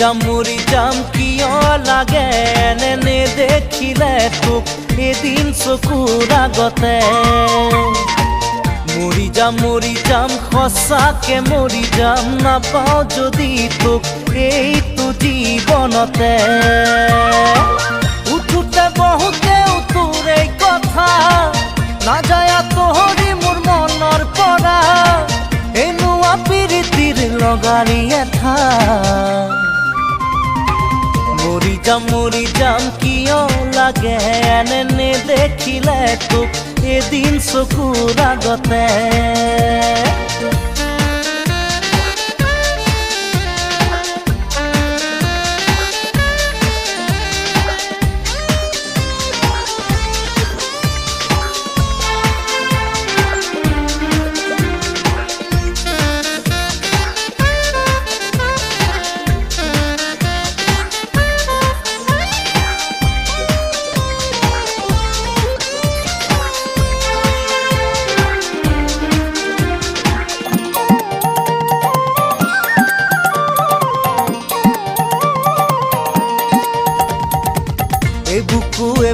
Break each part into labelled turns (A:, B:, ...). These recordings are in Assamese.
A: মৰি যাম কিয় লাগে এনে দেখিলে তোক এদিন চকুৰ আগতে মৰি যাম সঁচাকে মৰি যাম নাপাওঁ যদি তোক এইটো জীৱনতে উঠোতে বহুতেও তোৰ এই কথা নাযায় তোহৰি মোৰ মনৰ পৰা এনেকুৱা প্ৰীতিৰ লগাৰী এঠা মৰি যাম কিয় লাগে এনে দেখিলে তোক এদিন চকুৰ আগতে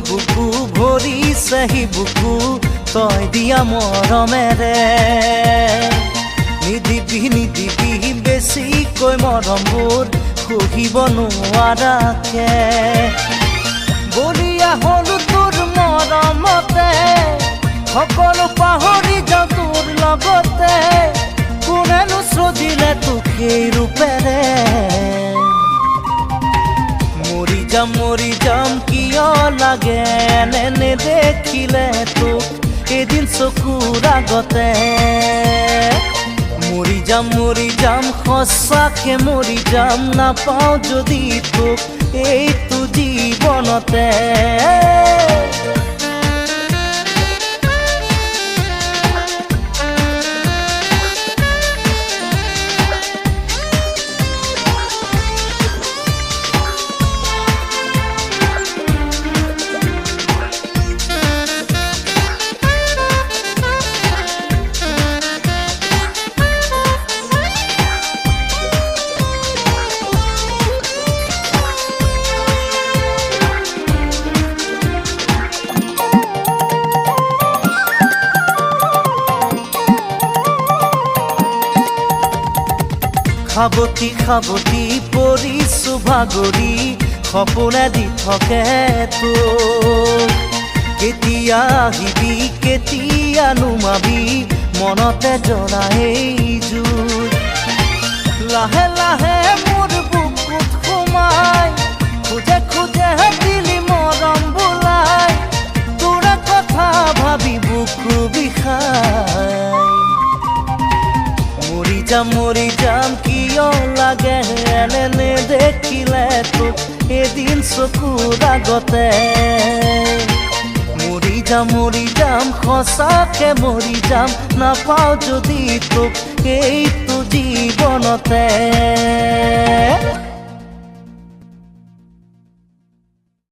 A: বুকু ভৰিছে হি বুকু তই দিয়া মৰমেৰে নিদিবি বেছিকৈ মৰমবোৰ সহিব নোৱাৰাকে বলিয়া হলো তোৰ মৰমতে সকলো পাহৰি যাওঁ তোৰ লগতে কোনেনো সজিলে তোক এই ৰূপেৰে মৰি যাম কিয় লাগে এনে দেখিলে তোক এদিন চকুৰ আগতে মৰি যাম সঁচাকে মৰি যাম নাপাওঁ যদি তোক এইটো জীৱনতে খাবতি পৰিছো ভাগৰি সপোনে দি থাকে তোক কেতিয়া আহিবি কেতিয়া নুমাবি মনতে জ্বলা এই জুই লাহে লাহে মোৰ বুকুত সোমাই খোজে দিলি মৰম বোলাই তোৰে কথা ভাবি বুকু বিষাই মৰি যাম কিয় লাগে এনে দেখিলে তোক এদিন চকুৰ আগতে মৰি যাম সঁচাকে মৰি যাম নাপাওঁ যদি তোক এইটো জীৱনতে